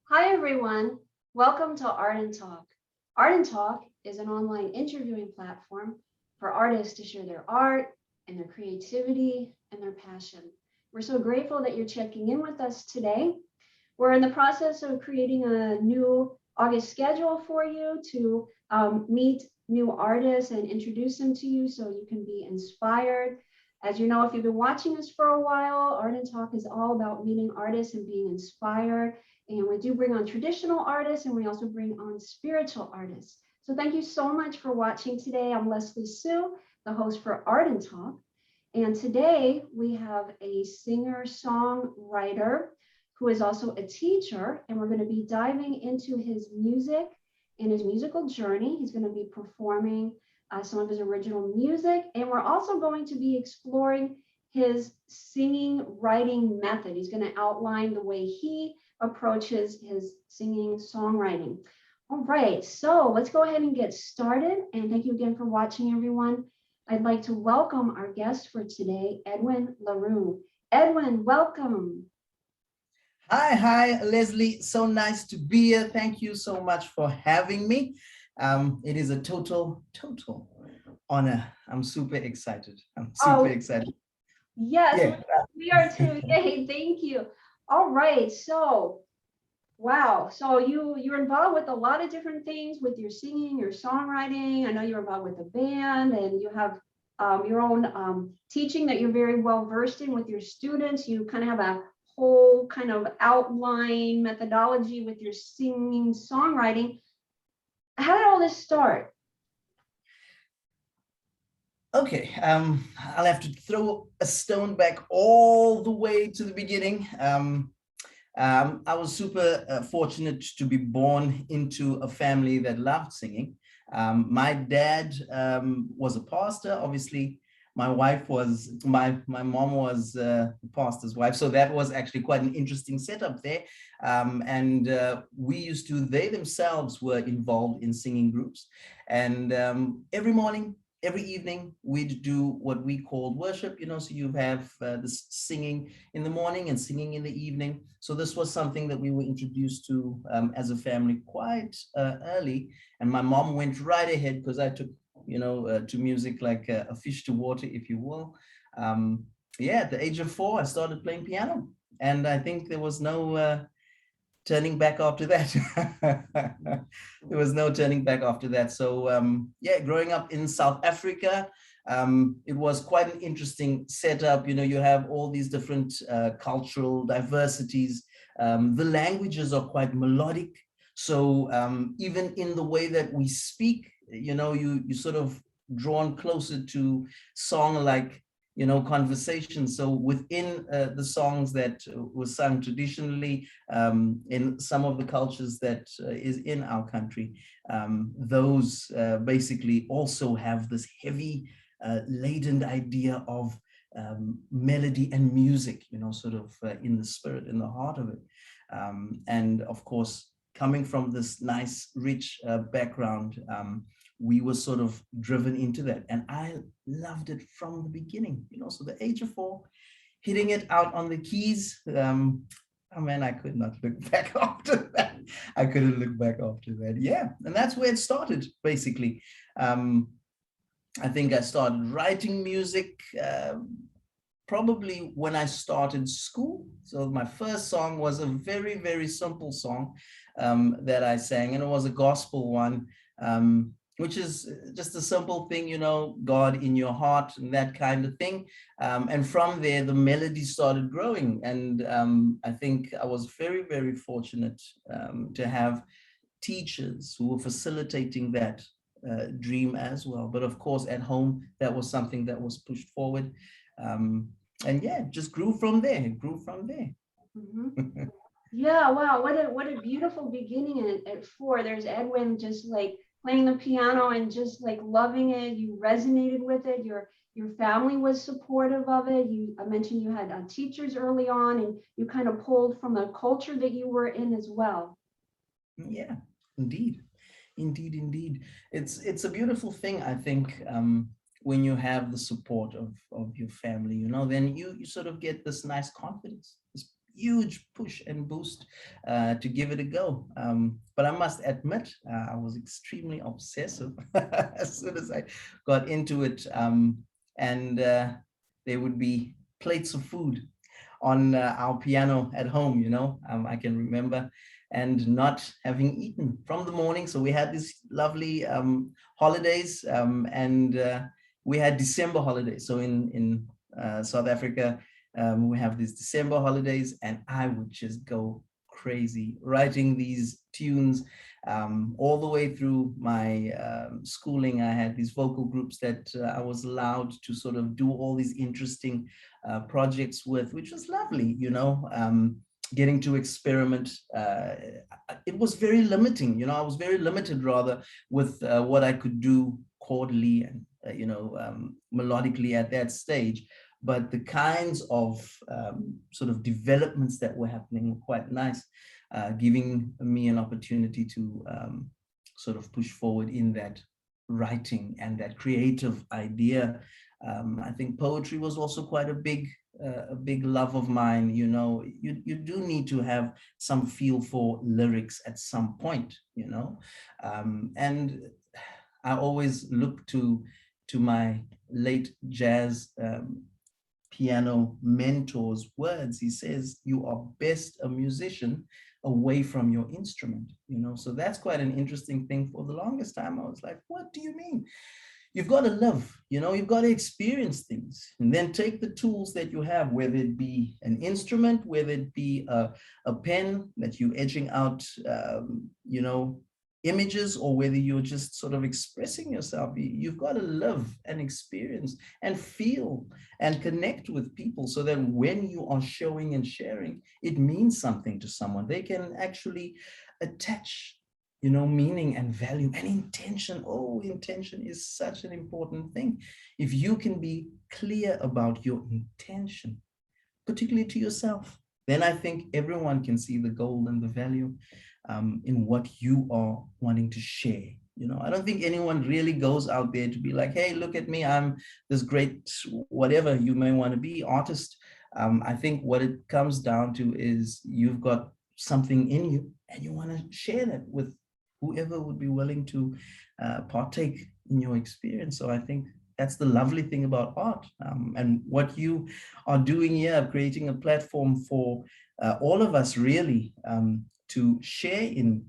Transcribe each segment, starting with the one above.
Hi, everyone. Welcome to Art and Talk. Art and Talk is an online interviewing platform for artists to share their art and their creativity and their passion. We're so grateful that you're checking in with us today. We're in the process of creating a new August schedule for you to meet new artists and introduce them to you so you can be inspired. As you know, if you've been watching us for a while, Art and Talk is all about meeting artists and being inspired. And we do bring on traditional artists and we also bring on spiritual artists. So thank you so much for watching today. I'm Leslie Sue, the host for Art and Talk. And today we have a singer-songwriter who is also a teacher, and we're going to be diving into his music and his musical journey. He's going to be performing some of his original music, and we're also going to be exploring his singing writing method. He's going to outline the way he approaches his singing songwriting. All right, so let's go ahead and get started. And thank you again for watching, everyone. I'd like to welcome our guest for today, Edwin Roux. Edwin, welcome. Hi, Leslie. So nice to be here. Thank you so much for having me. It is a total honor. I'm super excited. I'm super Oh, excited. yes, Yeah. we are too. Yay, thank you. All right, so wow. So you're involved with a lot of different things with your singing, your songwriting. I know you're involved with a band and you have your own teaching that you're very well versed in with your students. You kind of have a whole kind of outline methodology with your singing, songwriting. How did all this start? Okay. I'll have to throw a stone back all the way to the beginning. I was super fortunate to be born into a family that loved singing. My dad was a pastor. Obviously, my mom was the pastor's wife. So that was actually quite an interesting setup there. And they themselves were involved in singing groups. And every morning, every evening, we'd do what we called worship, so you have this singing in the morning and singing in the evening. So this was something that we were introduced to as a family quite early. And my mom went right ahead because I took, to music like a fish to water, if you will. Yeah, at the age of 4, I started playing piano. And I think there was no turning back after that. There was no turning back after that. So yeah, growing up in South Africa, it was quite an interesting setup. You have all these different cultural diversities. The languages are quite melodic. So even in the way that we speak, you sort of drawn closer to song like conversation. So within the songs that were sung traditionally in some of the cultures that is in our country, those basically also have this heavy laden idea of melody and music, sort of in the spirit, in the heart of it. And of course, coming from this nice, rich background, we were sort of driven into that. And I loved it from the beginning, so the age of 4, hitting it out on the keys. Oh man, I could not look back after that. I couldn't look back after that. Yeah. And that's where it started, basically. I think I started writing music probably when I started school. So my first song was a very, very simple song that I sang, and it was a gospel one, which is just a simple thing, God in your heart and that kind of thing. And from there, the melody started growing. And I think I was very, very fortunate to have teachers who were facilitating that dream as well. But of course, at home, that was something that was pushed forward. And yeah, just grew from there. It grew from there. Mhm. Yeah, wow, what a beautiful beginning at 4. There's Edwin just like playing the piano and just like loving it. You resonated with it. Your family was supportive of it. I mentioned you had teachers early on, and you kind of pulled from the culture that you were in as well. Yeah, indeed. Indeed. It's a beautiful thing, I think, when you have the support of your family, then you sort of get this nice confidence, this huge push and boost to give it a go. But I must admit, I was extremely obsessive as soon as I got into it. And there would be plates of food on our piano at home, I can remember, and not having eaten from the morning. So we had these lovely holidays, and we had December holidays. So in South Africa, we have these December holidays, and I would just go crazy writing these tunes all the way through my schooling. I had these vocal groups that I was allowed to sort of do all these interesting projects with, which was lovely, getting to experiment. It was very limiting, I was very limited rather with what I could do chordally and, melodically at that stage. But the kinds of sort of developments that were happening were quite nice, giving me an opportunity to sort of push forward in that writing and that creative idea. I think poetry was also quite a big love of mine. You do need to have some feel for lyrics at some point, and I always look to my late jazz piano mentor's words. He says, "You are best a musician away from your instrument," so that's quite an interesting thing. For the longest time I was like, what do you mean? You've got to live, you've got to experience things, and then take the tools that you have, whether it be an instrument, whether it be a pen that you're edging out, images, or whether you're just sort of expressing yourself. You've got to live and experience and feel and connect with people, so that when you are showing and sharing, it means something to someone. They can actually attach meaning and value and intention. Oh, intention is such an important thing. If you can be clear about your intention, particularly to yourself, then I think everyone can see the gold and the value in what you are wanting to share. I don't think anyone really goes out there to be like, hey, look at me, I'm this great, whatever you may want to be, artist. I think what it comes down to is you've got something in you and you want to share that with whoever would be willing to partake in your experience. So I think that's the lovely thing about art, and what you are doing here, creating a platform for all of us really to share in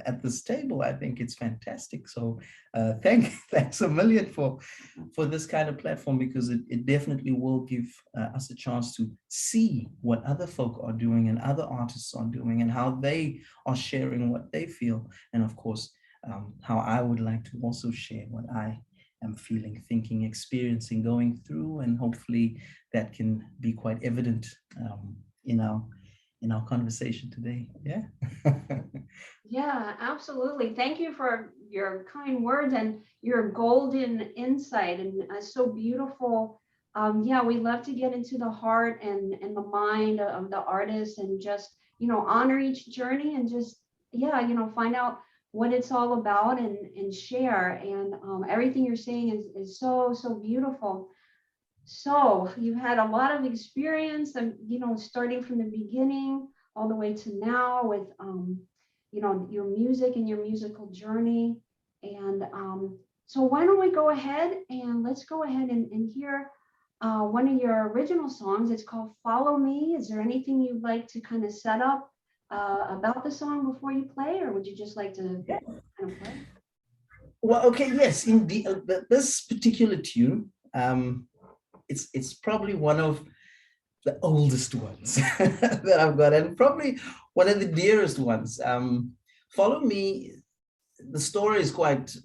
at this table. I think it's fantastic. So thanks a million for this kind of platform, because it definitely will give us a chance to see what other folk are doing and other artists are doing, and how they are sharing what they feel. And of course, how I would like to also share what I am feeling, thinking, experiencing, going through, and hopefully that can be quite evident in our conversation today. Yeah. Yeah, absolutely. Thank you for your kind words and your golden insight, and so beautiful. Yeah, we love to get into the heart and the mind of the artist, and just honor each journey, and just find out what it's all about, and share. And everything you're saying is so beautiful. So you've had a lot of experience, and starting from the beginning all the way to now with your music and your musical journey. And so why don't we go ahead and let's go ahead and hear one of your original songs. It's called Follow Me. Is there anything you'd like to kind of set up about the song before you play, or would you just like to kind of play? Well, okay, yes, indeed. This particular tune, it's probably one of the oldest ones that I've got, and probably one of the dearest ones. Follow Me, the story is quite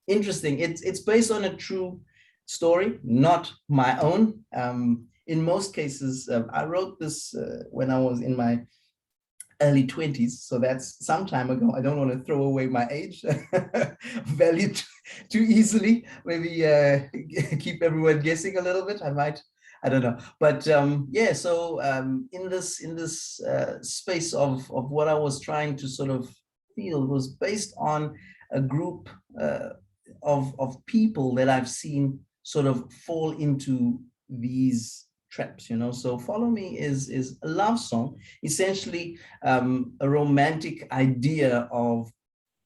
interesting. It's based on a true story, not my own. In most cases, I wrote this when I was in my early 20s, so that's some time ago. I don't want to throw away my age value too easily. Maybe keep everyone guessing a little bit. I don't know, but yeah. So in this space of what I was trying to sort of feel, was based on a group of people that I've seen sort of fall into these traps, you know. So Follow Me is a love song, essentially a romantic idea of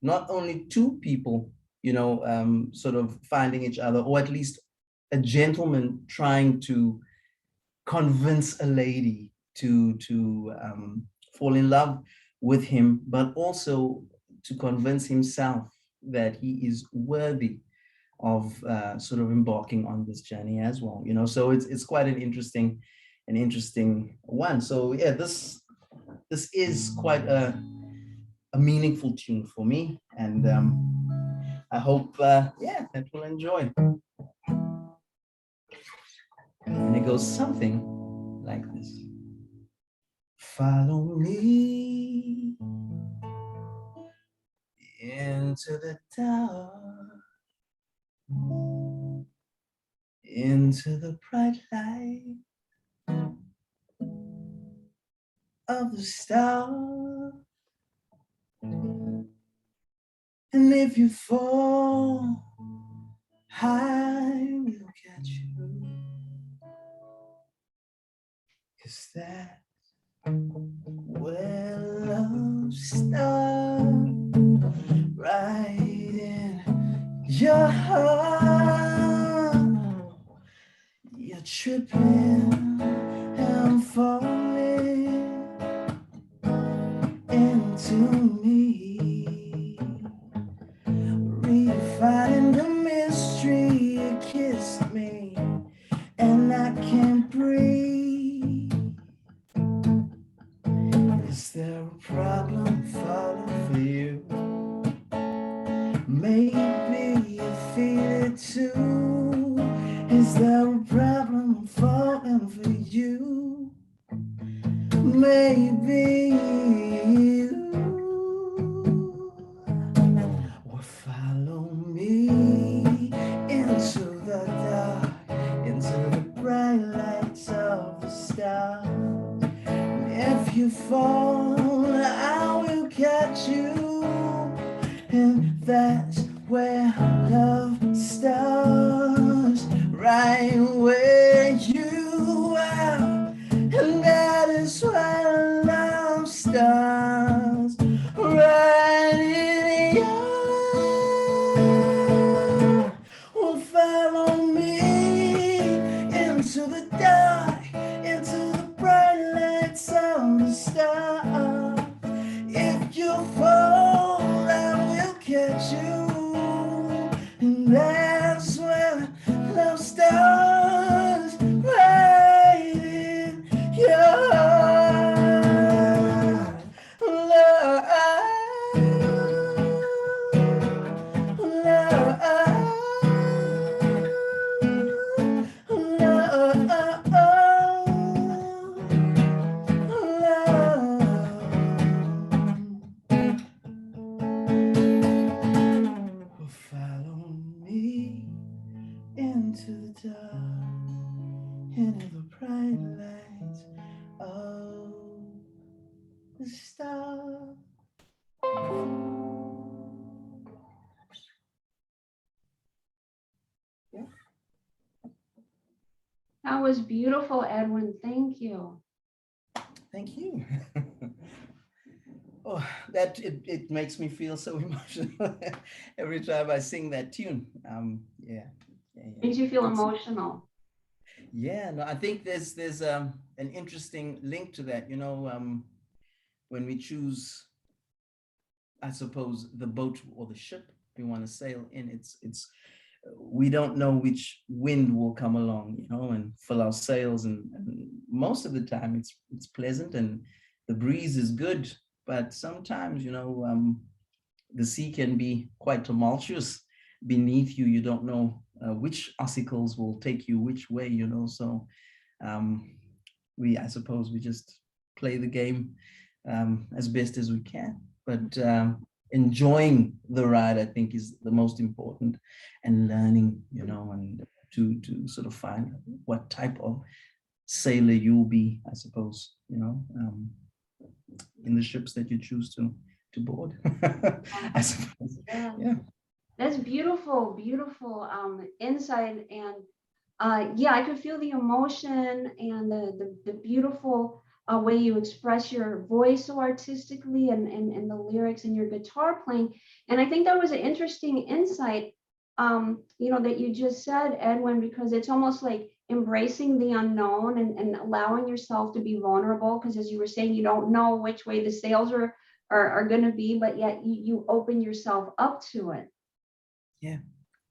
not only two people, you know, sort of finding each other, or at least a gentleman trying to convince a lady to fall in love with him, but also to convince himself that he is worthy of sort of embarking on this journey as well. You know, so it's quite an interesting one. So yeah, this is quite a meaningful tune for me, and I hope yeah, that we'll enjoy. And it goes something like this. Follow me into the dark, into the bright light of the star. And if you fall, I will catch you. 'Cause that's where love starts, right in your heart. You're tripping and falling into me, redefining the mystery. You kissed me and I can't breathe. Is there a problem falling for you? Maybe you feel it too. Is there a problem falling for you? Maybe you will follow me into the dark, into the bright lights of the stars. If you fall, I will catch you, and that's where love starts, right where you are, and that is where love starts, right in your. Well, follow me into the dark, into the bright lights of the stars. If you fall, I will catch you, and that's where love starts, right in your heart. Love, follow me into the dark, into the bright lights of the stars. That was beautiful, Edwin. Thank you. Thank you. Oh, that it makes me feel so emotional every time I sing that tune. Yeah. Made you feel emotional. Yeah, no, I think there's an interesting link to that. You know, when we choose, I suppose, the boat or the ship we want to sail in, it's we don't know which wind will come along, you know, and fill our sails, and most of the time it's pleasant and the breeze is good, but sometimes, you know, the sea can be quite tumultuous beneath you. You don't know which icicles will take you which way, you know. So I suppose we just play the game as best as we can. But enjoying the ride, I think, is the most important, and learning, you know, and to sort of find what type of sailor you'll be, I suppose, you know, in the ships that you choose to board. I suppose. Yeah. Yeah. That's beautiful, beautiful insight. And yeah, I could feel the emotion and the beautiful way you express your voice so artistically, and the lyrics and your guitar playing. And I think that was an interesting insight, that you just said, Edwin, because it's almost like embracing the unknown, and allowing yourself to be vulnerable. Because as you were saying, you don't know which way the sales are going to be, but yet you open yourself up to it. Yeah.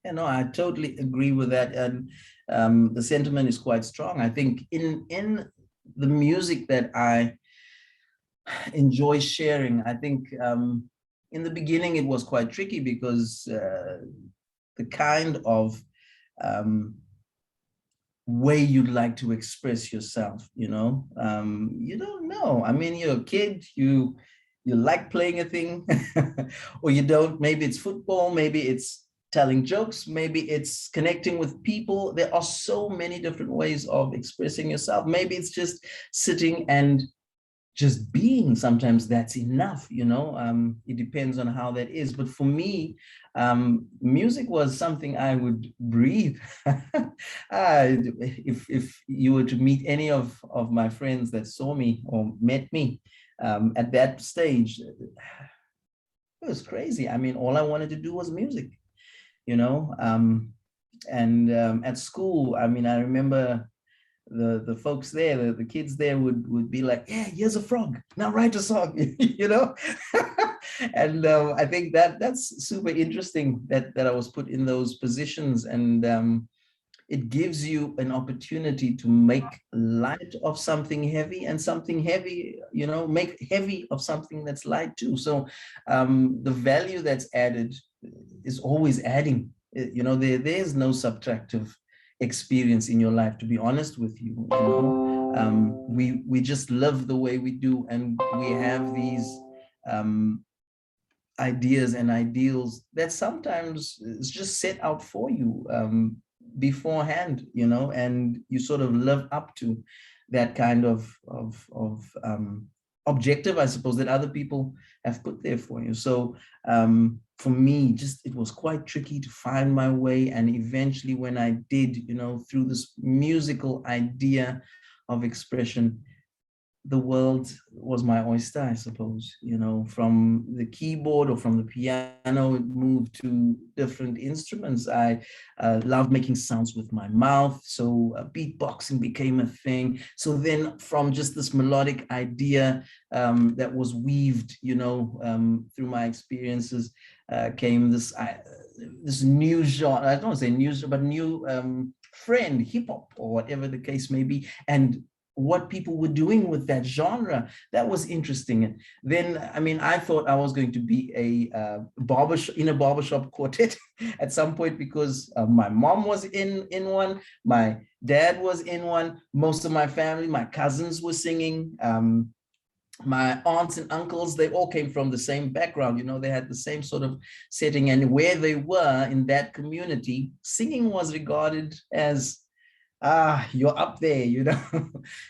Yeah, no, I totally agree with that, and the sentiment is quite strong. I think in the music that I enjoy sharing, I think in the beginning it was quite tricky because the kind of um, way you'd like to express yourself, you don't know. I mean, you're a kid, you like playing a thing, or you don't. Maybe it's football, maybe it's telling jokes, maybe it's connecting with people. There are so many different ways of expressing yourself. Maybe it's just sitting and just being. Sometimes that's enough. It depends on how that is, but for me, music was something I would breathe. If you were to meet any of my friends that saw me or met me at that stage, it was crazy. I mean, all I wanted to do was music, you know and at school, I mean, I remember the folks there, the kids there would be like, yeah, here's a frog, now write a song. And I think that's super interesting that I was put in those positions, and it gives you an opportunity to make light of something heavy, and something heavy, make heavy of something that's light too. So the value that's added is always adding. There's no subtractive experience in your life, to be honest with you. We just live the way we do, and we have these ideas and ideals that sometimes is just set out for you beforehand, and you sort of live up to that kind of objective, I suppose, that other people have put there for you. So for me, just it was quite tricky to find my way. And eventually when I did, through this musical idea of expression, the world was my oyster, I suppose. From the keyboard or from the piano, it moved to different instruments. I love making sounds with my mouth. So beatboxing became a thing. So then from just this melodic idea that was weaved, through my experiences, came this new genre. I don't want to say new, but new friend, hip hop, or whatever the case may be. And what people were doing with that genre, that was interesting. And then, I mean, I thought I was going to be a barbershop quartet at some point, because my mom was in one, my dad was in one, most of my family, my cousins were singing. My aunts and uncles, they all came from the same background, they had the same sort of setting, and where they were in that community, singing was regarded as you're up there,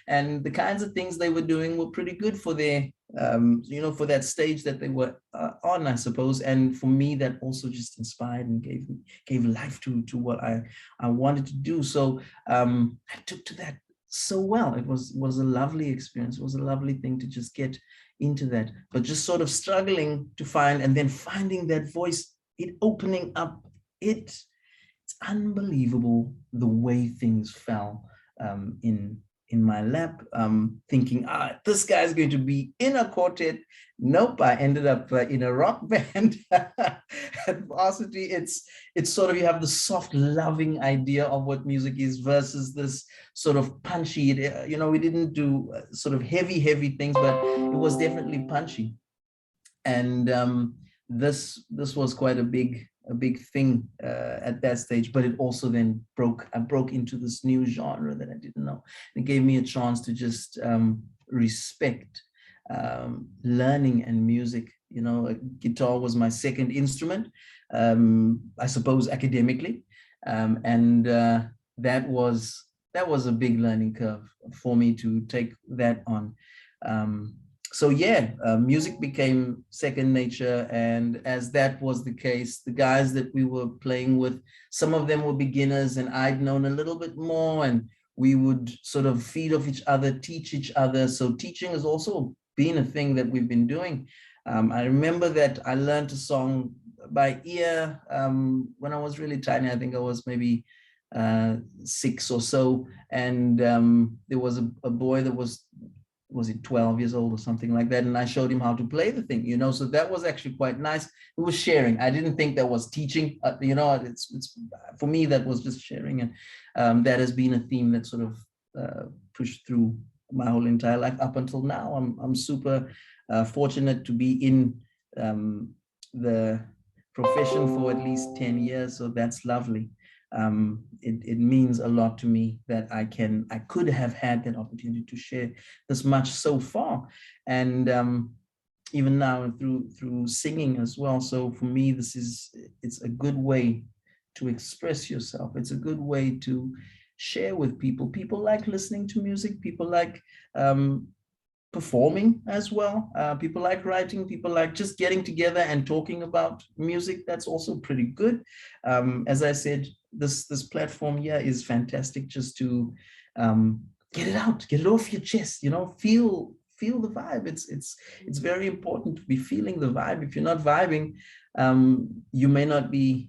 and the kinds of things they were doing were pretty good for their, for that stage that they were on, I suppose. And for me, that also just inspired and gave life to what I wanted to do. So I took to that so well. It was a lovely experience. It was a lovely thing to just get into that, but just sort of struggling to find, and then finding that voice, it opening up, it's unbelievable the way things fell in my lap, thinking, this guy's going to be in a quartet. Nope, I ended up in a rock band at varsity. It's sort of, you have the soft, loving idea of what music is versus this sort of punchy, we didn't do sort of heavy things, but it was definitely punchy. And this was quite a big thing at that stage, but it also then I broke into this new genre that I didn't know. It gave me a chance to just respect learning and music. Guitar was my second instrument, I suppose, academically, and that was a big learning curve for me to take that on. so yeah, music became second nature. And as that was the case, the guys that we were playing with, some of them were beginners and I'd known a little bit more, and we would sort of feed off each other, teach each other. So teaching has also been a thing that we've been doing. I remember that I learned a song by ear when I was really tiny. I think I was maybe 6 or so. And there was a boy that was it 12 years old or something like that, and I showed him how to play the thing, so that was actually quite nice. It was sharing. I didn't think that was teaching, it's for me, that was just sharing. And that has been a theme that sort of pushed through my whole entire life up until now. I'm super fortunate to be in the profession for at least 10 years, so that's lovely. It means a lot to me that I could have had that opportunity to share this much so far, and even now through singing as well. So for me, it's a good way to express yourself. It's a good way to share with people. People like listening to music. People like performing as well. People like writing. People like just getting together and talking about music. That's also pretty good. As I said, this platform here is fantastic, just to get it out, get it off your chest. Feel the vibe. It's very important to be feeling the vibe. If you're not vibing, you may not be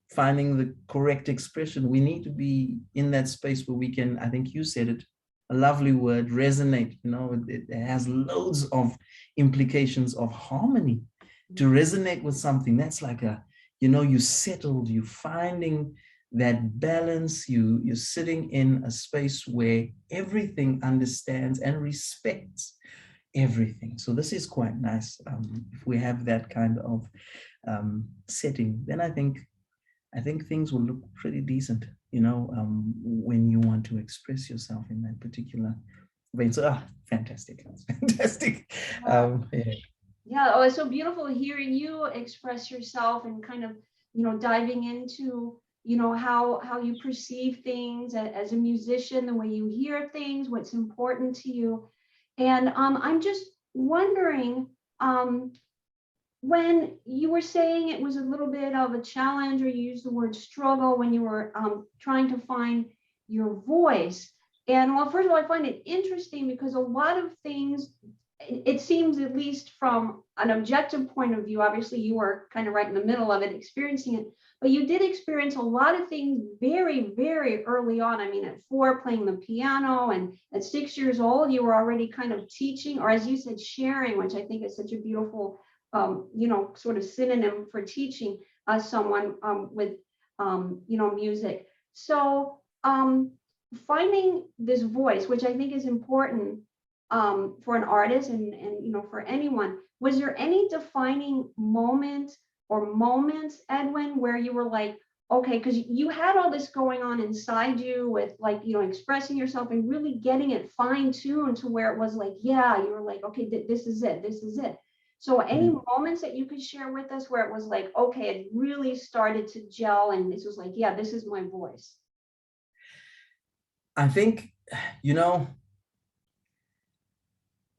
finding the correct expression. We need to be in that space where we can, I think you said it, a lovely word, resonate. It has loads of implications of harmony. To resonate with something, that's like you settled, you're finding that balance, you're sitting in a space where everything understands and respects everything. So this is quite nice. If we have that kind of setting, then I think things will look pretty decent, when you want to express yourself in that particular vein. So, fantastic. Fantastic. Yeah. Yeah, oh, it's so beautiful hearing you express yourself and kind of, diving into, how you perceive things as a musician, the way you hear things, what's important to you. And I'm just wondering, when you were saying it was a little bit of a challenge, or you used the word struggle when you were trying to find your voice. And well, first of all, I find it interesting because a lot of things, it seems, at least from an objective point of view, obviously you were kind of right in the middle of it, experiencing it, but you did experience a lot of things very, very early on. I mean, at 4, playing the piano, and at 6 years old, you were already kind of teaching, or as you said, sharing, which I think is such a beautiful sort of synonym for teaching someone with, music. So finding this voice, which I think is important for an artist and for anyone. Was there any defining moment or moments, Edwin, where you were like, okay, because you had all this going on inside you with expressing yourself and really getting it fine-tuned to where it was like, yeah, you were like, okay, this is it. So any moments that you could share with us where it was like, okay, it really started to gel and this was like, yeah, this is my voice? I think,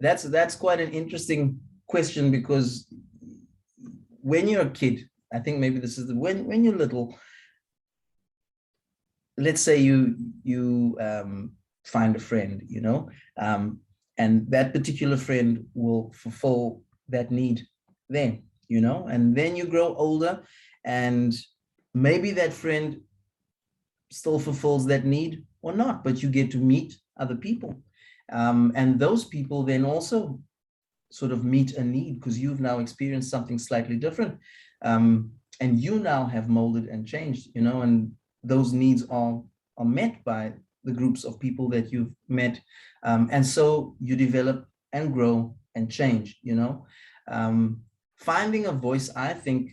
that's quite an interesting question, because when you're a kid, I think maybe this is when you're little, let's say you find a friend, and that particular friend will fulfill that need then, and then you grow older, and maybe that friend still fulfills that need or not, but you get to meet other people. And those people then also sort of meet a need, because you've now experienced something slightly different. And you now have molded and changed, and those needs are met by the groups of people that you've met. And so you develop and grow and change, finding a voice. I think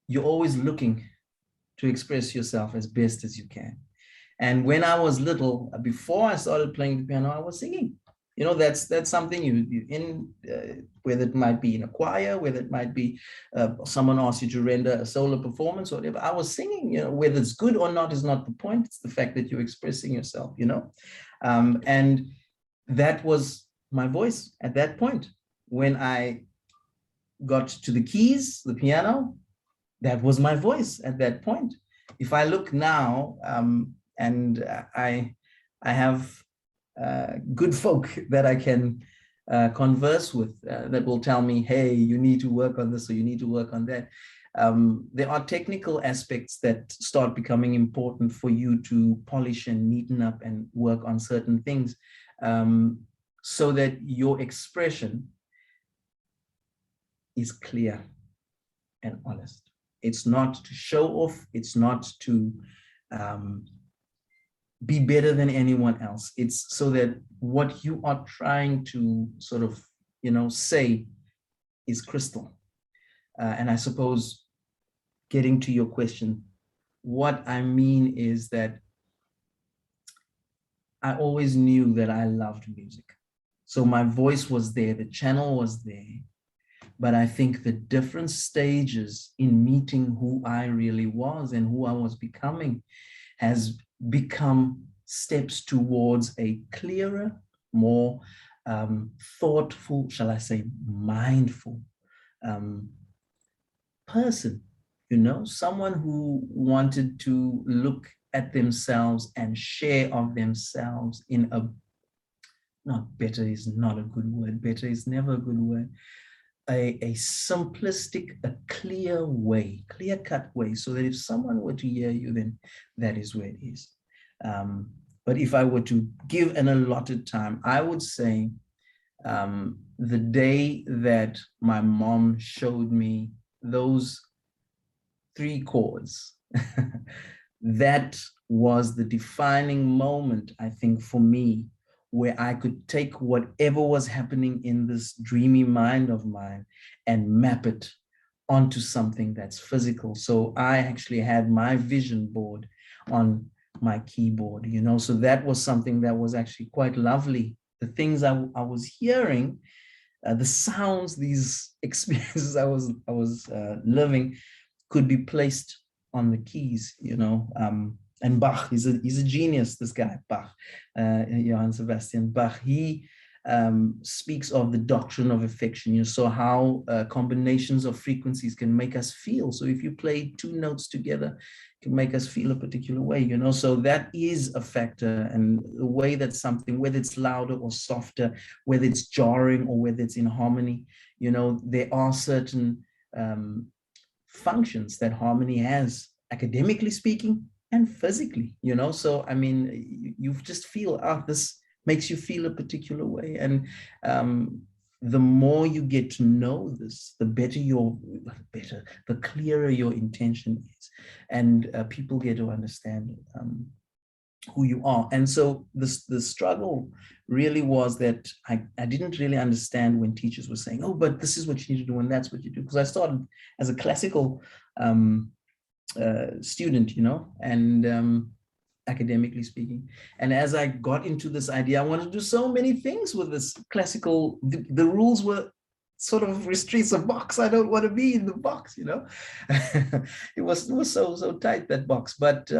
you're always looking to express yourself as best as you can. And when I was little, before I started playing the piano, I was singing. That's something you in, whether it might be in a choir, whether it might be someone asks you to render a solo performance or whatever. I was singing. Whether it's good or not is not the point. It's the fact that you're expressing yourself. And that was my voice at that point. When I got to the keys, the piano, that was my voice at that point. If I look now, and I have good folk that I can converse with that will tell me, hey, you need to work on this or you need to work on that. There are technical aspects that start becoming important for you to polish and neaten up and work on certain things, so that your expression is clear and honest. It's not to show off. It's not to be better than anyone else. It's so that what you are trying to sort of, say is crystal. And I suppose getting to your question, what I mean is that I always knew that I loved music. So my voice was there, the channel was there. But I think the different stages in meeting who I really was and who I was becoming has become steps towards a clearer, more thoughtful, shall I say, mindful person, someone who wanted to look at themselves and share of themselves in not better is not a good word, better is never a good word, a simplistic, a clear way, clear-cut way, so that if someone were to hear you, then that is where it is. But if I were to give an allotted time, I would say the day that my mom showed me those 3 chords, that was the defining moment, I think, for me, where I could take whatever was happening in this dreamy mind of mine and map it onto something that's physical. So I actually had my vision board on my keyboard, so that was something that was actually quite lovely. The things I was hearing, the sounds, these experiences I was living could be placed on the keys, and Bach, he's a genius, this guy, Bach, Johann Sebastian Bach. He speaks of the doctrine of affection, so how combinations of frequencies can make us feel. So if you play 2 notes together, it can make us feel a particular way, so that is a factor. And the way that something, whether it's louder or softer, whether it's jarring or whether it's in harmony, there are certain functions that harmony has, academically speaking and physically, so I mean, you just feel, this makes you feel a particular way. And the more you get to know this, the the clearer your intention is, and people get to understand who you are. And so the struggle really was that I didn't really understand when teachers were saying, oh, but this is what you need to do and that's what you do, because I started as a classical student, and academically speaking. And as I got into this idea, I wanted to do so many things with this classical, the rules were sort of restricts a box. I don't want to be in the box, it was so tight, that box. But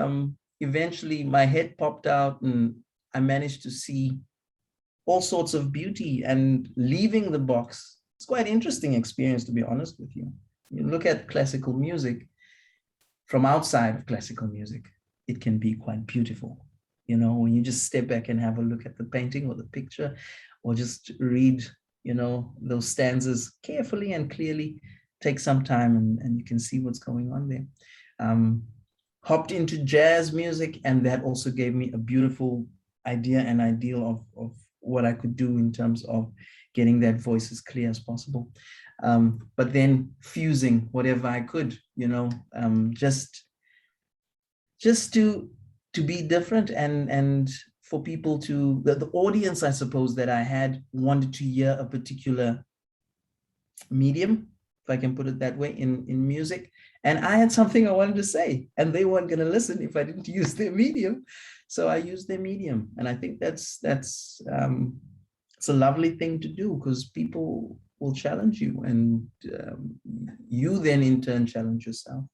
eventually my head popped out and I managed to see all sorts of beauty, and leaving the box. It's quite an interesting experience, to be honest with you. You look at classical music from outside of classical music, it can be quite beautiful. When you just step back and have a look at the painting or the picture, or just read, those stanzas carefully and clearly, take some time and you can see what's going on there. Hopped into jazz music, and that also gave me a beautiful idea and ideal of what I could do in terms of getting that voice as clear as possible. But then fusing whatever I could, just to be different, and for people to, the audience, I suppose, that I had wanted to hear a particular medium, if I can put it that way, in music. And I had something I wanted to say, and they weren't going to listen if I didn't use their medium. So I used their medium. And I think that's it's a lovely thing to do, because people will challenge you, and you then in turn challenge yourself.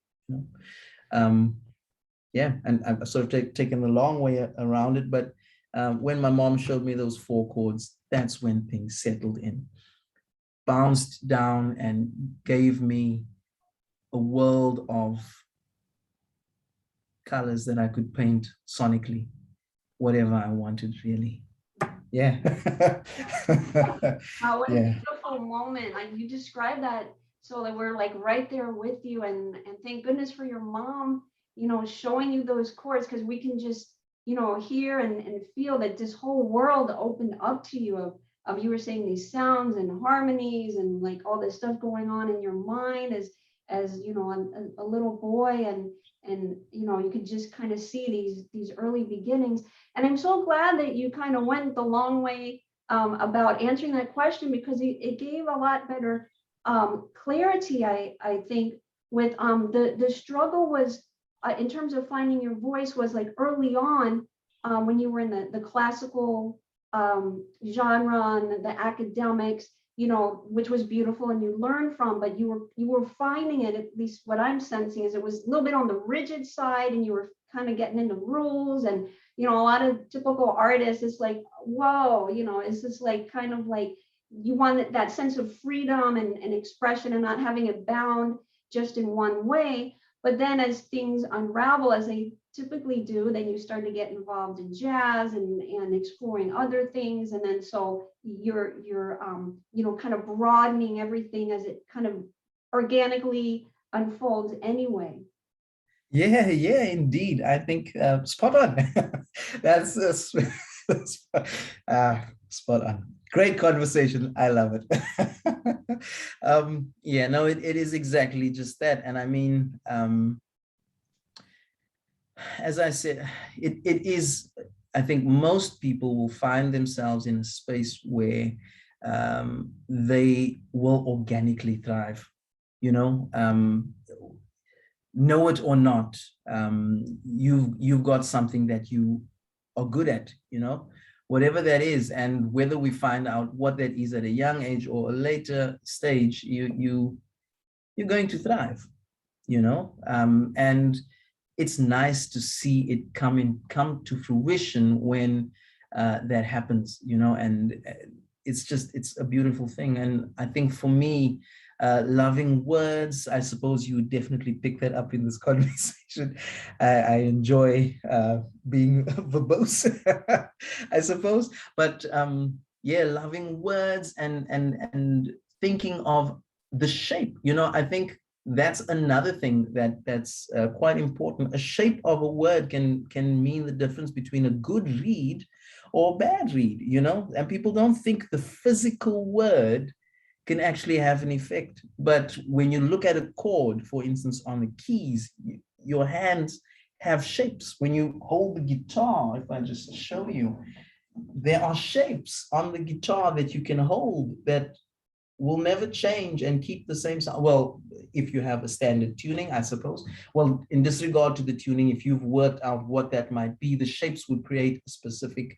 Yeah, and I've sort of taken the long way around it. But when my mom showed me those 4 chords, that's when things settled in, bounced down and gave me a world of colors that I could paint sonically, whatever I wanted, really. Yeah. What a Yeah. beautiful moment. Like you described that so that we're like right there with you, and thank goodness for your mom, showing you those chords, because we can just, hear and feel that this whole world opened up to you of you were saying these sounds and harmonies and like all this stuff going on in your mind as a little boy, and you could just kind of see these early beginnings. And I'm so glad that you kind of went the long way about answering that question, because it gave a lot better clarity, I think, with the struggle was in terms of finding your voice was like early on when you were in the classical genre and the academics, which was beautiful and you learned from, but you were finding it, at least what I'm sensing is it was a little bit on the rigid side, and you were kind of getting into rules. And a lot of typical artists, it's like, whoa, it's just like kind of like you want that sense of freedom and expression and not having it bound just in one way. But then as things unravel, as they typically do, then you start to get involved in jazz and exploring other things. And then so you're kind of broadening everything as it kind of organically unfolds anyway. Yeah, yeah, indeed. I think spot on. That's spot on. Great conversation. I love it. Yeah, no, it is exactly just that. And I mean, as I said, it is, I think most people will find themselves in a space where they will organically thrive, you know it or not, you've got something that you are good at, whatever that is. And whether we find out what that is at a young age or a later stage, you're going to thrive, and it's nice to see it come to fruition when that happens, and it's a beautiful thing. And I think for me, loving words, I suppose you would definitely pick that up in this conversation. I enjoy being verbose, I suppose. But yeah, loving words and thinking of the shape. I think that's another thing that's quite important. A shape of a word can mean the difference between a good read or bad read, and people don't think the physical word can actually have an effect. But when you look at a chord, for instance, on the keys, your hands have shapes. When you hold the guitar, if I just show you, there are shapes on the guitar that you can hold that will never change and keep the same sound. Well, if you have a standard tuning, I suppose. Well, in disregard to the tuning, if you've worked out what that might be, the shapes would create a specific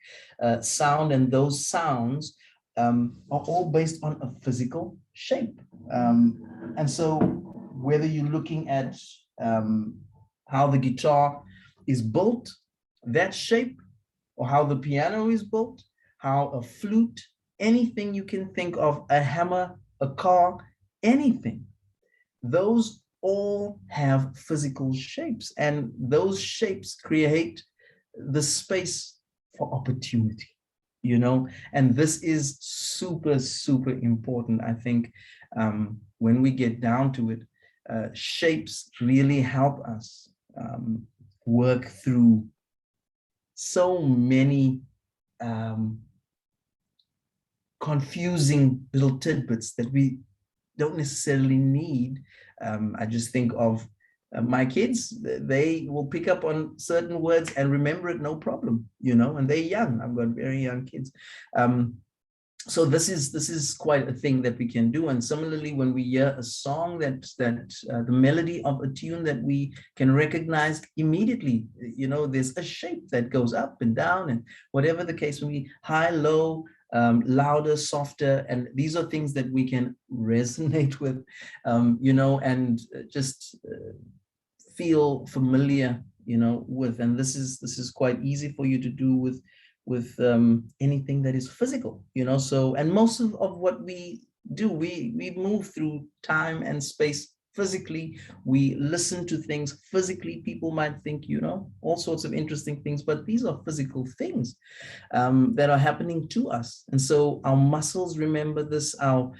sound, and those sounds are all based on a physical shape. And so whether you're looking at how the guitar is built, that shape, or how the piano is built, how a flute, anything you can think of, a hammer, a car, anything, those all have physical shapes, and those shapes create the space for opportunity, and this is super, super important. I think when we get down to it, shapes really help us work through so many confusing little tidbits that we don't necessarily need. I just think of my kids. They will pick up on certain words and remember it no problem, and they're young. I've got very young kids. So this is quite a thing that we can do. And similarly, when we hear a song that the melody of a tune that we can recognize immediately, there's a shape that goes up and down, and whatever the case may be, high, low, louder, softer, and these are things that we can resonate with, and just feel familiar, with. And this is quite easy for you to do with with anything that is physical, you know. So, and most of what we do, we move through time and space physically. We listen to things physically. People might think, you know, all sorts of interesting things, but these are physical things that are happening to us. And so our muscles remember this, our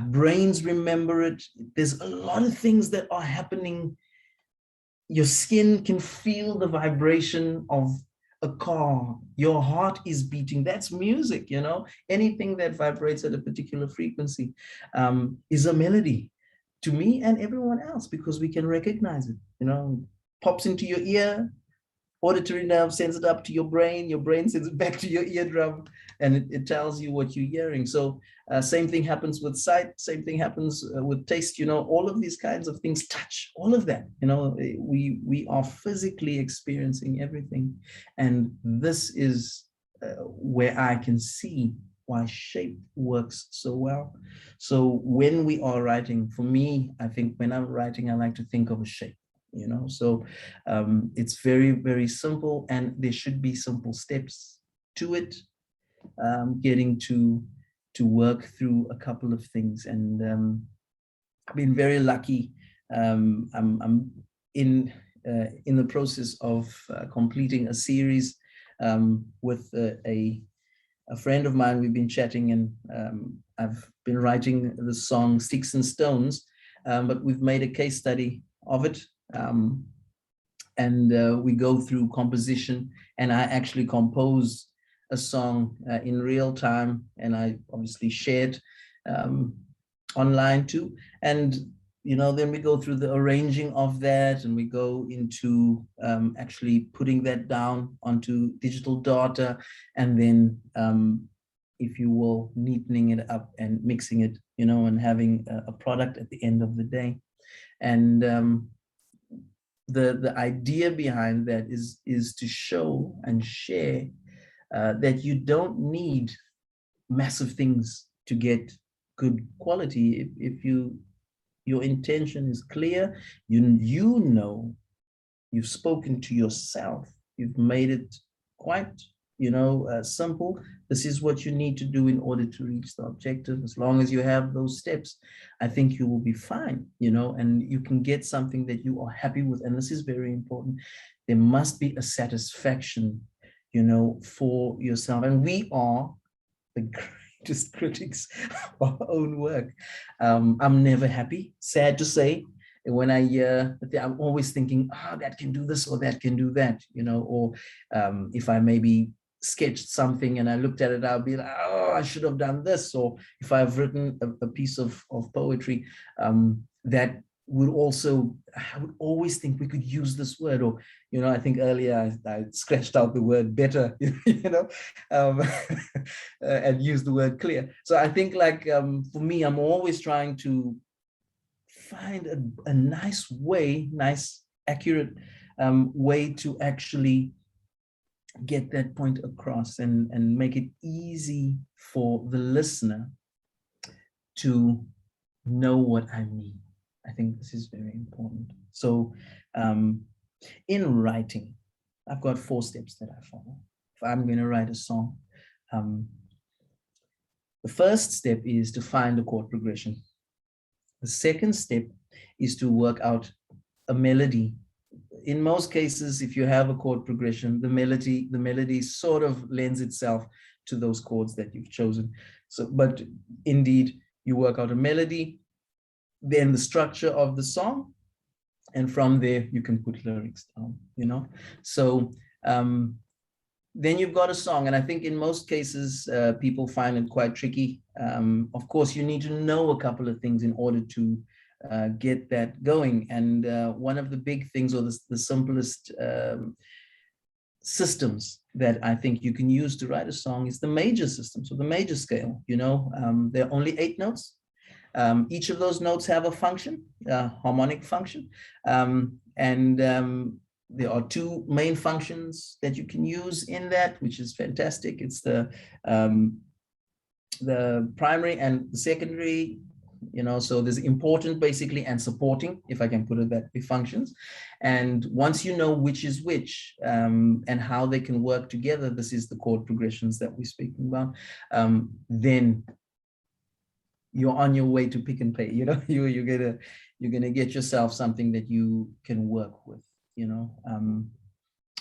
brains remember it. There's a lot of things that are happening. Your skin can feel the vibration of a car. Your heart is beating. That's music, you know. Anything that vibrates at a particular frequency is a melody to me and everyone else, because we can recognize it, you know. Pops into your ear, auditory nerve sends it up to your brain sends it back to your eardrum, and it tells you what you're hearing. So same thing happens with sight, same thing happens with taste, you know, all of these kinds of things, touch, all of that, you know, we are physically experiencing everything. And this is where I can see why shape works so well. So when we are writing, for me, I think when I'm writing, I like to think of a shape, you know. So it's very, very simple, and there should be simple steps to it, getting to work through a couple of things. And I've been very lucky. I'm in the process of completing a series with a friend of mine. We've been chatting, and I've been writing the song Sticks and Stones, but we've made a case study of it. And we go through composition, and I actually compose a song in real time, and I obviously shared online too. And you know, then we go through the arranging of that, and we go into actually putting that down onto digital data, and then if you will, neatening it up and mixing it, you know, and having a product at the end of the day. And the idea behind that is to show and share that you don't need massive things to get good quality. If your intention is clear, you know, you've spoken to yourself, you've made it quite, you know, simple. This is what you need to do in order to reach the objective. As long as you have those steps, I think you will be fine, you know, and you can get something that you are happy with. And this is very important. There must be a satisfaction, you know, for yourself. And we are the greatest critics of our own work. I'm never happy, sad to say. When I'm always thinking, that can do this or that can do that, you know, or if I maybe sketched something and I looked at it, I'll be like, oh, I should have done this. Or if I've written a piece of poetry that would also, I would always think we could use this word, or, you know, I think earlier I scratched out the word better, you know, and used the word clear. So I think, like, for me, I'm always trying to find a nice way, nice, accurate way to actually get that point across, and make it easy for the listener to know what I mean. I think this is very important. So in writing, I've got 4 steps that I follow. If I'm going to write a song, the first step is to find a chord progression. The second step is to work out a melody. In most cases, if you have a chord progression, the melody sort of lends itself to those chords that you've chosen. So, but indeed, you work out a melody, then the structure of the song, and from there you can put lyrics down, you know. So then you've got a song, and I think in most cases people find it quite tricky. Of course, you need to know a couple of things in order to get that going. And one of the big things, or the simplest systems that I think you can use to write a song, is the major system. So the major scale, you know, there are only 8 notes. Each of those notes have a function, a harmonic function. There are 2 main functions that you can use in that, which is fantastic. It's the primary and the secondary you know, so there's important basically and supporting, if I can put it that way, functions. And once you know which is which, and how they can work together, this is the chord progressions that we're speaking about, then you're on your way to Pick and Pay, you know, you're gonna get yourself something that you can work with, you know.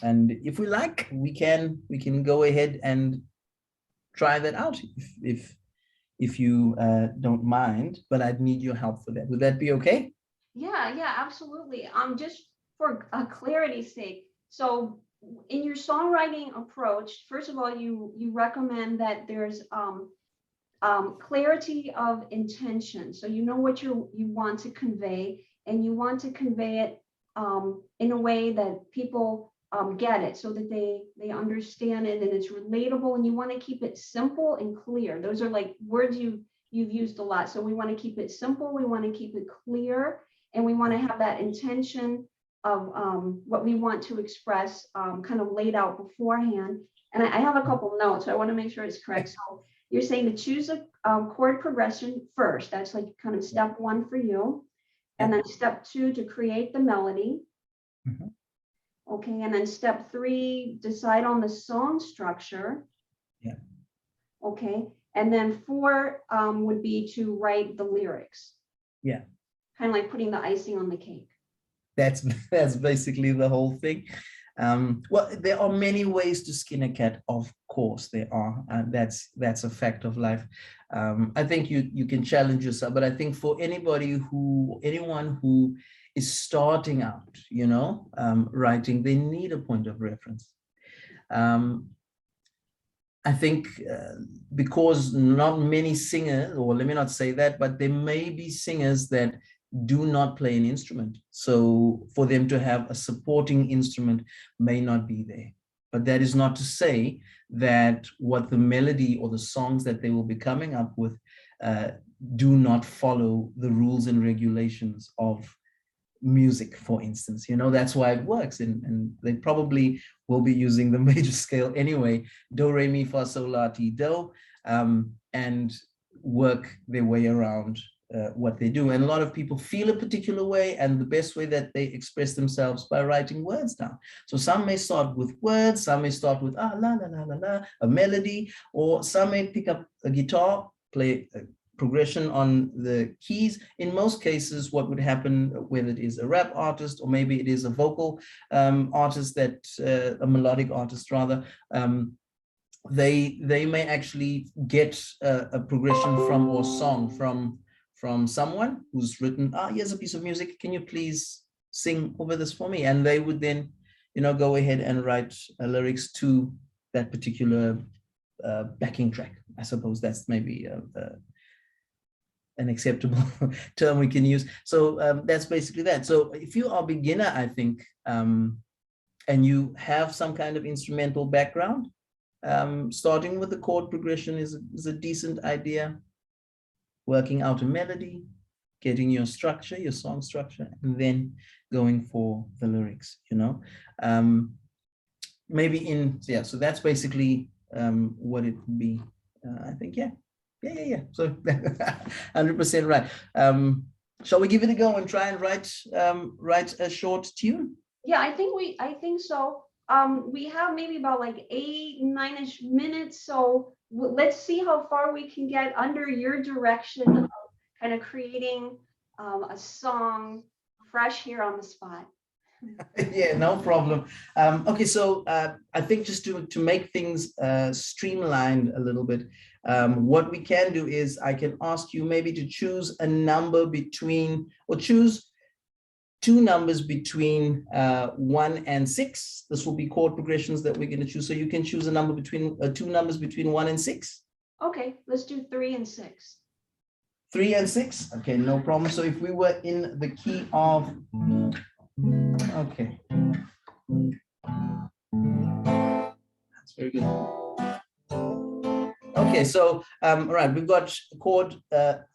And if we like, we can go ahead and try that out if you don't mind, but I'd need your help for that. Would that be okay? Yeah, absolutely. Just for clarity's sake, so in your songwriting approach, first of all, you recommend that there's clarity of intention. So you know what you want to convey, and you want to convey it in a way that people get it, so that they understand it and it's relatable. And you want to keep it simple and clear. Those are like words you've used a lot. So we want to keep it simple. We want to keep it clear, and we want to have that intention of what we want to express kind of laid out beforehand. And I have a couple notes, so I want to make sure it's correct. So you're saying to choose a chord progression first. That's like kind of step one for you. And then step two, to create the melody. Mhm. Okay, and then step three, decide on the song structure. Yeah. Okay, and then four would be to write the lyrics. Yeah. Kind of like putting the icing on the cake. That's basically the whole thing. Well, there are many ways to skin a cat, of course there are, and that's a fact of life. I think you can challenge yourself, but I think for anyone who is starting out, you know, writing, they need a point of reference. I think because not many singers, or let me not say that, but there may be singers that do not play an instrument. So for them to have a supporting instrument may not be there. But that is not to say that what the melody or the songs that they will be coming up with do not follow the rules and regulations of music, for instance. You know, that's why it works. And they probably will be using the major scale anyway, do, re, mi, fa, sol, la, ti, do, and work their way around what they do. And a lot of people feel a particular way, and the best way that they express themselves by writing words down. So some may start with words, some may start with la la la la la, a melody, or some may pick up a guitar, play a progression on the keys. In most cases, what would happen, whether it is a rap artist or maybe it is a vocal artist, that a melodic artist rather, they may actually get a progression from, or song from someone who's written, here's a piece of music, can you please sing over this for me? And they would then, you know, go ahead and write lyrics to that particular backing track. I suppose that's maybe an acceptable term we can use. So that's basically that. So if you are a beginner, I think, and you have some kind of instrumental background, starting with the chord progression is a decent idea. Working out a melody, getting your structure, your song structure, and then going for the lyrics, you know. Yeah, so that's basically what it would be. I think, yeah. So 100% right. Shall we give it a go and try and write a short tune? Yeah, I think so. We have maybe about like 8-9-ish minutes. So let's see how far we can get under your direction of kind of creating a song fresh here on the spot. Yeah, no problem. Okay, so I think just to make things streamlined a little bit, what we can do is I can ask you maybe to choose a number between, or choose two numbers between 1 and 6. This will be chord progressions that we're going to choose. So you can choose a number between two numbers between 1 and 6. Okay, let's do 3 and 6. 3 and 6. Okay, no problem. So if we were in the key of, okay, that's very good. Okay, so all right, we've got chord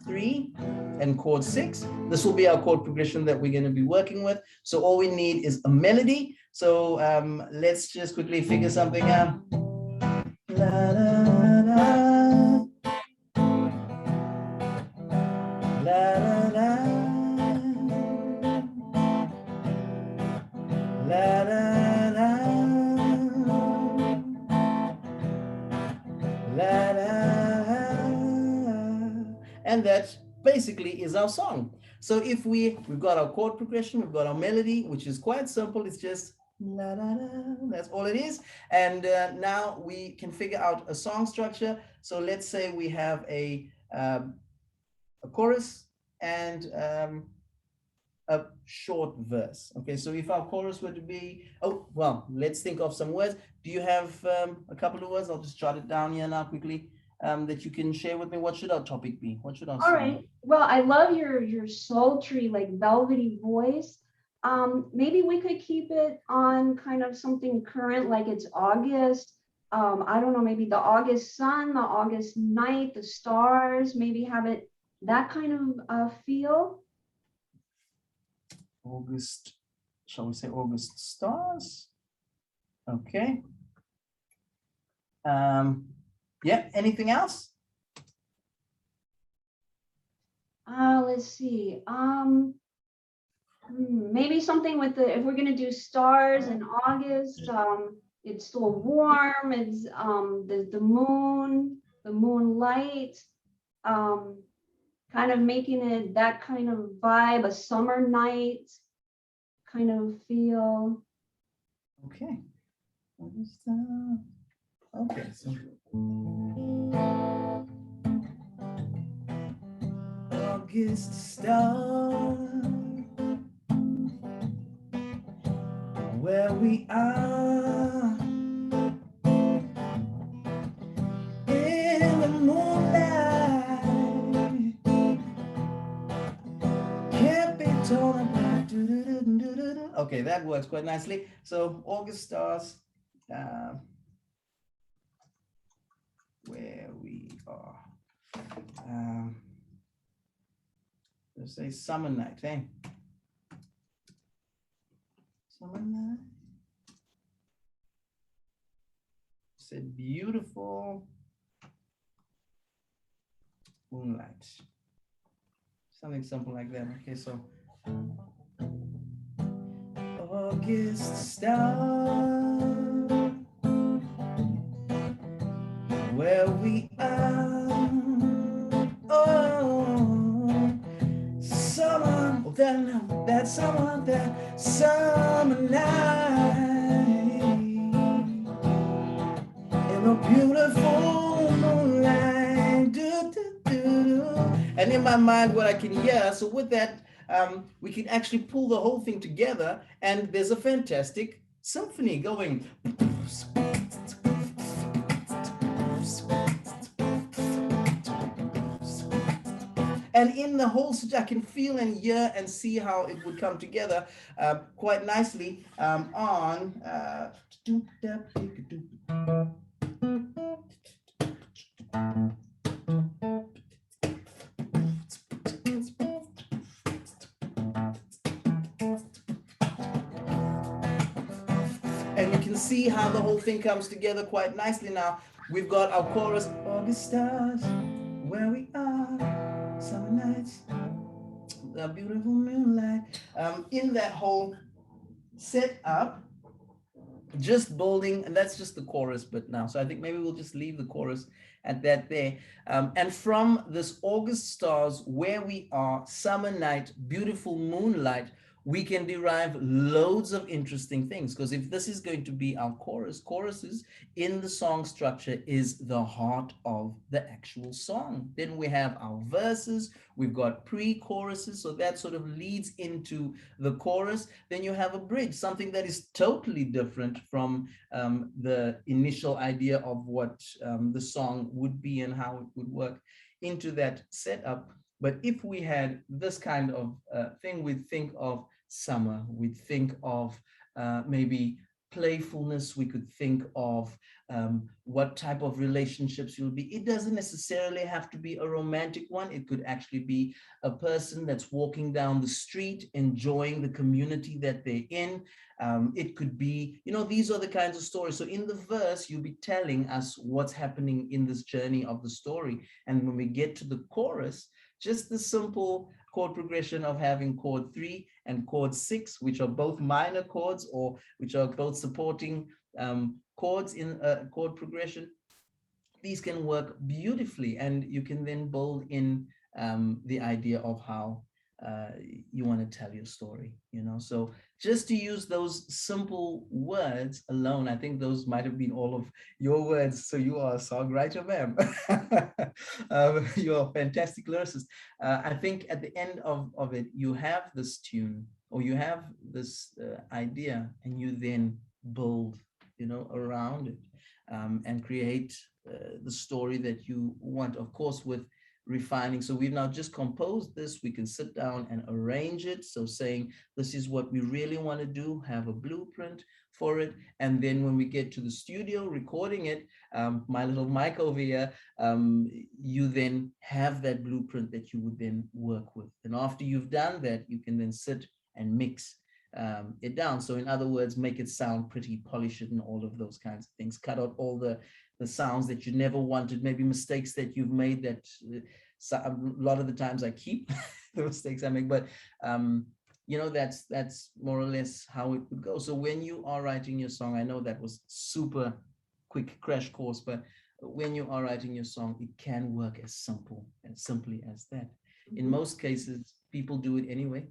3 and chord 6. This will be our chord progression that we're going to be working with. So all we need is a melody. So let's just quickly figure something out. La, la, la, la, la la la la la la la, and that basically is our song. So if we've got our chord progression, we've got our melody, which is quite simple. It's just la la la. That's all it is. And now we can figure out a song structure. So let's say we have a chorus and a short verse. Okay, so if our chorus were to be, oh, well, let's think of some words. Do you have a couple of words? I'll just jot it down here now quickly, that you can share with me. What should our topic be? What should our All song right. Well, I love your sultry, like velvety voice. Maybe we could keep it on kind of something current, like it's August. I don't know, maybe the August sun, the August night, the stars, maybe have it that kind of feel. August, shall we say August stars? Okay. Yeah, anything else? Let's see. Maybe something with the, if we're gonna do stars in August, it's still warm, it's the moonlight, kind of making it that kind of vibe, a summer night kind of feel. Okay. Okay, so August star, where we are in the moonlight, can't be torn apart. Okay, that works quite nicely. So August stars, where we are. Let's say summer night, eh? Summer night. Said beautiful moonlight. Something simple like that. Okay, so August star, where we are. Oh, summer, oh, that summer, that summer night, in a beautiful moonlight. Do, do, do, do. And in my mind, what I can hear, so with that, we can actually pull the whole thing together, and there's a fantastic symphony going. And in the whole, I can feel and hear and see how it would come together quite nicely on. And you can see how the whole thing comes together quite nicely now. We've got our chorus, August stars, where we are, summer nights, the beautiful moonlight. In that whole setup, just building, and that's just the chorus bit now. So I think maybe we'll just leave the chorus at that there. And from this August stars, where we are, summer night, beautiful moonlight, we can derive loads of interesting things, because if this is going to be our choruses in the song structure is the heart of the actual song. Then we have our verses, we've got pre-choruses, so that sort of leads into the chorus. Then you have a bridge, something that is totally different from the initial idea of what the song would be and how it would work into that setup. But if we had this kind of thing, we'd think of summer, we'd think of maybe playfulness, we could think of what type of relationships you'll be. It doesn't necessarily have to be a romantic one. It could actually be a person that's walking down the street, enjoying the community that they're in. It could be, you know, these are the kinds of stories. So in the verse, you'll be telling us what's happening in this journey of the story. And when we get to the chorus, just the simple chord progression of having chord 3 and chord 6, which are both minor chords or which are both supporting chords in a chord progression. These can work beautifully, and you can then build in the idea of how you want to tell your story, you know. So just to use those simple words alone, I think those might have been all of your words. So you are a songwriter, ma'am. You're a fantastic lyricist. I think at the end of it, you have this tune or you have this idea, and you then build, you know, around it, and create the story that you want, of course, with refining. So we've now just composed this. We can sit down and arrange it. So saying, this is what we really want to do, have a blueprint for it. And then when we get to the studio recording it, my little mic over here, you then have that blueprint that you would then work with. And after you've done that, you can then sit and mix it down. So in other words, make it sound pretty, polish it and all of those kinds of things. Cut out all the sounds that you never wanted, maybe mistakes that you've made that a lot of the times I keep the mistakes I make, but you know, that's more or less how it would go. So when you are writing your song, I know that was super quick crash course, but when you are writing your song, it can work as simply as that. In most cases, people do it anyway.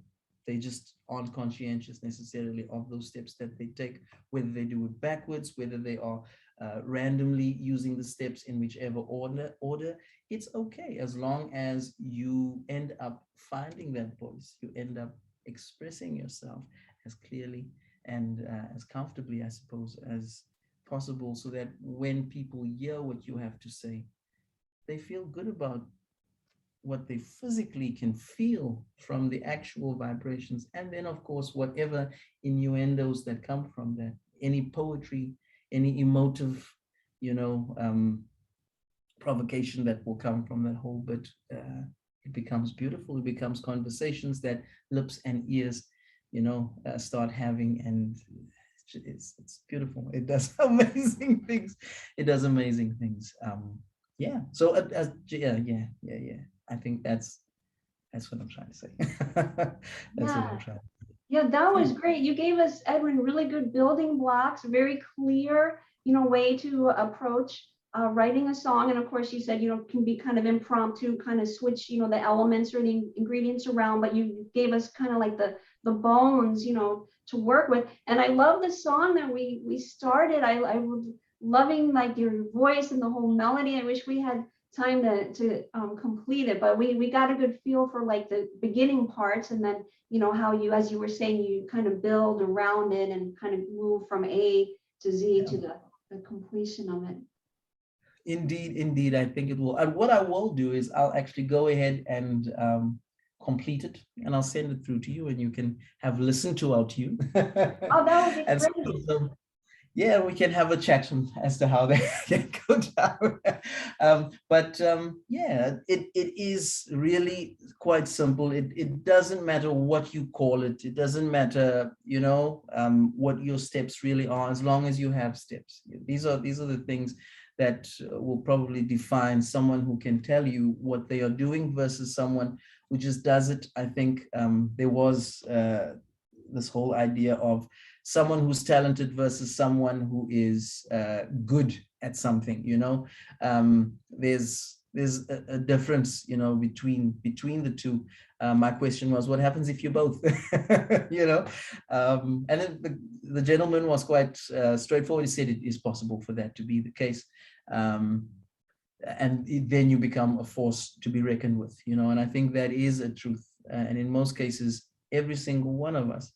They just aren't conscientious necessarily of those steps that they take, whether they do it backwards, whether they are randomly using the steps in whichever order. It's okay as long as you end up finding that voice, you end up expressing yourself as clearly and as comfortably, I suppose, as possible, so that when people hear what you have to say, they feel good about what they physically can feel from the actual vibrations. And then, of course, whatever innuendos that come from that, any poetry, any emotive, you know, provocation that will come from that whole bit, it becomes beautiful. It becomes conversations that lips and ears, you know, start having, and it's beautiful. It does amazing things. It does amazing things. Yeah. So yeah. I think that's what I'm trying to say. That's what Yeah. I'm trying. Yeah, that Yeah. was great. You gave us, Edwin, really good building blocks, very clear, way to approach writing a song. And of course, you said, can be kind of impromptu, kind of switch, the elements or the ingredients around, but you gave us kind of like the bones, to work with. And I love the song that we started. I was loving like your voice and the whole melody. I wish we had time to complete it, but we got a good feel for like the beginning parts, and then how you, as you were saying, you kind of build around it and kind of move from A to Z to the completion of it. Indeed, I think it will. And what I will do is I'll actually go ahead and complete it, and I'll send it through to you, and you can have listened to our tune. Oh, that would be And great. so, yeah, we can have a chat as to how they can go down. Yeah, it is really quite simple. It doesn't matter what you call it. It doesn't matter, what your steps really are, as long as you have steps. These are the things that will probably define someone who can tell you what they are doing versus someone who just does it. I think there was this whole idea of someone who's talented versus someone who is good at something. There's a difference, between the two. My question was, what happens if you're both? And then the gentleman was quite straightforward. He said it is possible for that to be the case. And then you become a force to be reckoned with, and I think that is a truth. And in most cases, every single one of us,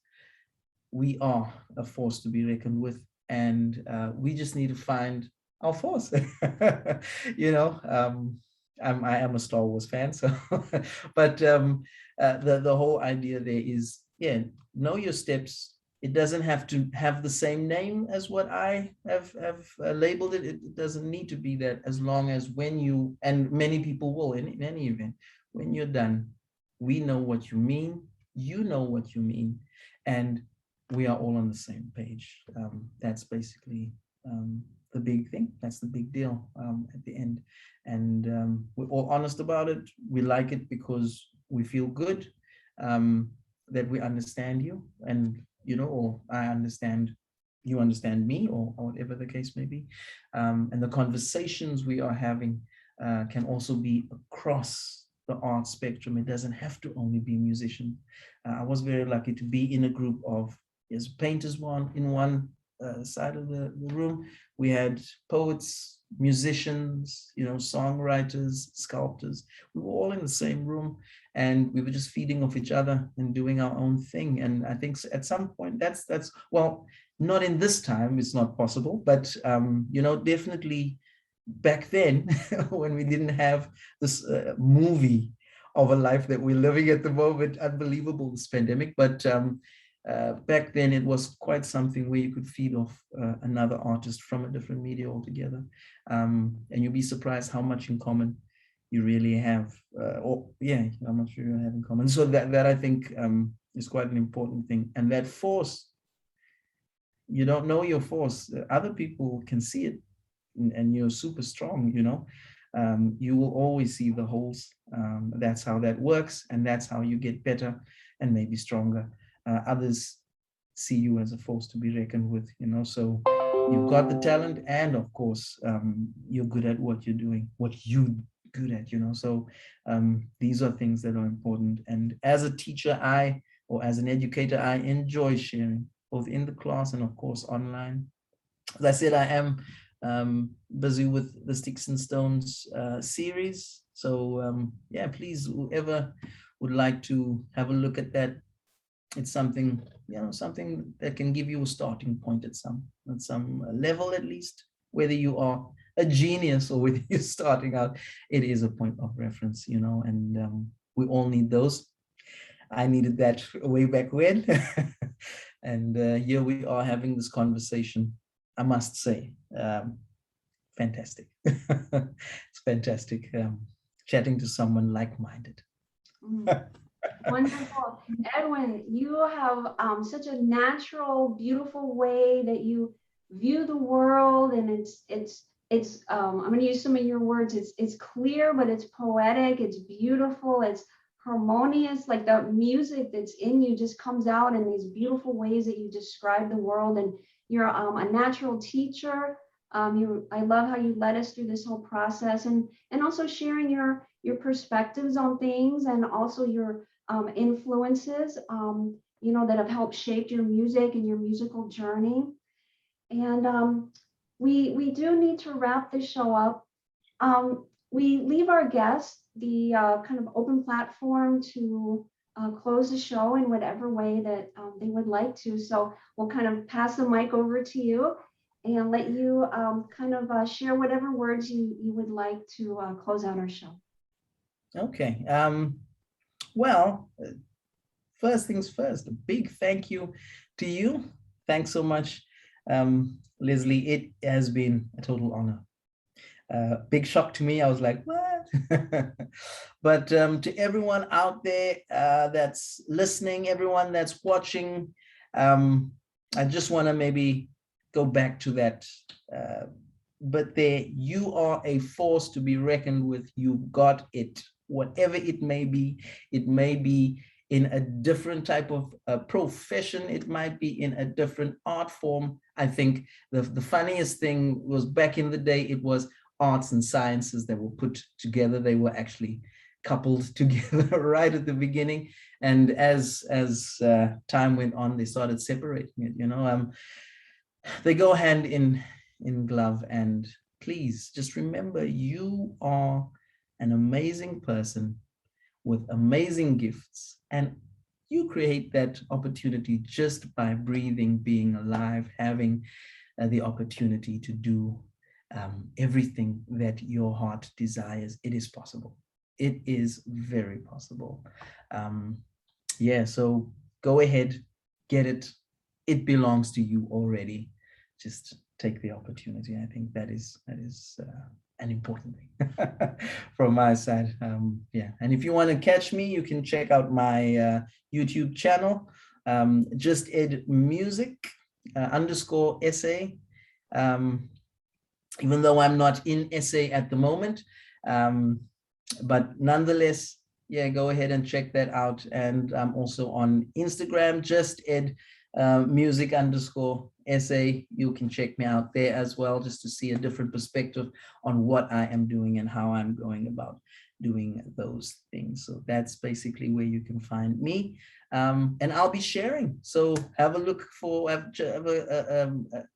we are a force to be reckoned with, and we just need to find our force. I am a Star Wars fan, so but the whole idea there is, know your steps. It doesn't have to have the same name as what I have labeled it. It doesn't need to be that, as long as when you, and many people will in any event, when you're done, we know what you mean, you know what you mean, and we are all on the same page. That's basically the big thing. That's the big deal at the end. And we're all honest about it. We like it because we feel good, that we understand you, and or I understand, you understand me, or whatever the case may be. And the conversations we are having can also be across the art spectrum. It doesn't have to only be musicians. I was very lucky to be in a group of, yes, painters in one side of the room. We had poets, musicians, songwriters, sculptors. We were all in the same room, and we were just feeding off each other and doing our own thing. And I think at some point that's well, not in this time, it's not possible, but definitely back then when we didn't have this movie of a life that we're living at the moment. Unbelievable, this pandemic. But back then it was quite something where you could feed off another artist from a different media altogether. And you'll be surprised how much in common you really have, how much you have in common. So that I think is quite an important thing. And that force, you don't know your force. Other people can see it, and you're super strong, you will always see the holes. That's how that works, and that's how you get better and maybe stronger. Others see you as a force to be reckoned with, so you've got the talent, and of course you're good at what you're doing, what you good at, so these are things that are important. And as a teacher, or as an educator, I enjoy sharing, both in the class and of course online. As I said, I am busy with the Sticks and Stones series. So please, whoever would like to have a look at that, it's something, something that can give you a starting point at some level, at least, whether you are a genius or whether you're starting out, it is a point of reference, and we all need those. I needed that way back when. And here we are having this conversation, I must say. Fantastic. It's fantastic chatting to someone like-minded. Wonderful. Edwin, you have such a natural, beautiful way that you view the world, and it's I'm going to use some of your words. It's clear, but it's poetic. It's beautiful. It's harmonious. Like the music that's in you just comes out in these beautiful ways that you describe the world. And you're a natural teacher. I love how you led us through this whole process, and also sharing your perspectives on things, and also your influences, that have helped shape your music and your musical journey. And we do need to wrap this show up. We leave our guests the kind of open platform to close the show in whatever way that they would like to. So we'll kind of pass the mic over to you and let you kind of share whatever words you would like to close out our show. Okay. Well, first things first, a big thank you to you. Thanks so much, Leslie. It has been a total honor. Big shock to me. I was like, what? But to everyone out there that's listening, everyone that's watching, I just want to maybe go back to that. But there, you are a force to be reckoned with. You've got it. Whatever it may be in a different type of profession, it might be in a different art form. I think the funniest thing was, back in the day, it was arts and sciences that were put together. They were actually coupled together right at the beginning. And as time went on, they started separating it, they go hand in glove. And please just remember, you are an amazing person with amazing gifts, and you create that opportunity just by breathing, being alive, having the opportunity to do everything that your heart desires. It is possible. It is very possible. So go ahead, get it. It belongs to you already. Just take the opportunity. I think that is an important thing from my side. And if you want to catch me, you can check out my YouTube channel, just Ed Music _SA. even though I'm not in essay at the moment. But nonetheless, yeah, go ahead and check that out. And I'm also on Instagram, just Ed music underscore essay. You can check me out there as well, just to see a different perspective on what I am doing and how I'm going about doing those things. So that's basically where you can find me. And I'll be sharing. So have a look for,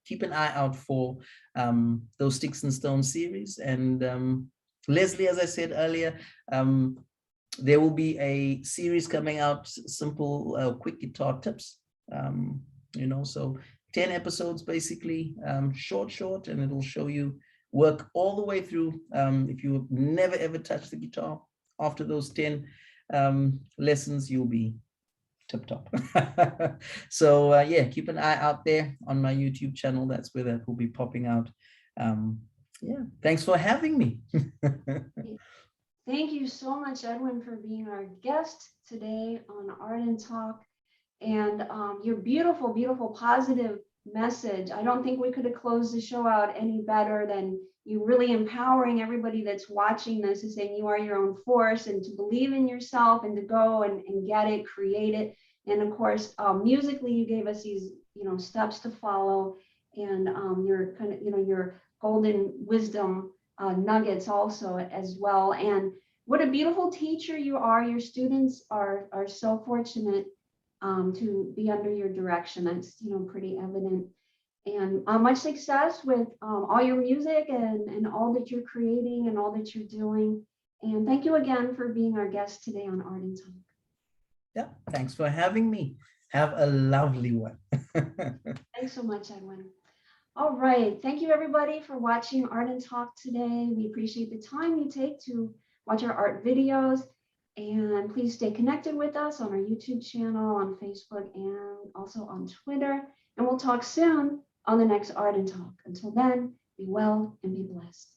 keep an eye out for those Sticks and Stones series. And Leslie, as I said earlier, there will be a series coming out, simple, quick guitar tips. So 10 episodes basically, short, and it'll show you work all the way through. If you never ever touched the guitar, after those 10 lessons, you'll be tip top. So yeah, keep an eye out there on my YouTube channel. That's where that will be popping out. Yeah, thanks for having me. Thank you so much, Edwin, for being our guest today on Art and Talk, and your beautiful, beautiful, positive message. I don't think we could have closed the show out any better than you really empowering everybody that's watching this and saying you are your own force, and to believe in yourself and to go and get it, create it. And of course, musically, you gave us these, steps to follow, and your kind of, your golden wisdom nuggets also as well. And what a beautiful teacher you are. Your students are so fortunate to be under your direction. That's pretty evident. And much success with all your music and all that you're creating and all that you're doing. And thank you again for being our guest today on Art and Talk. Yeah, thanks for having me. Have a lovely one. Thanks so much, Edwin. All right. Thank you, everybody, for watching Art and Talk today. We appreciate the time you take to watch our art videos. And please stay connected with us on our YouTube channel, on Facebook, and also on Twitter. And we'll talk soon on the next Art and Talk. Until then, be well and be blessed.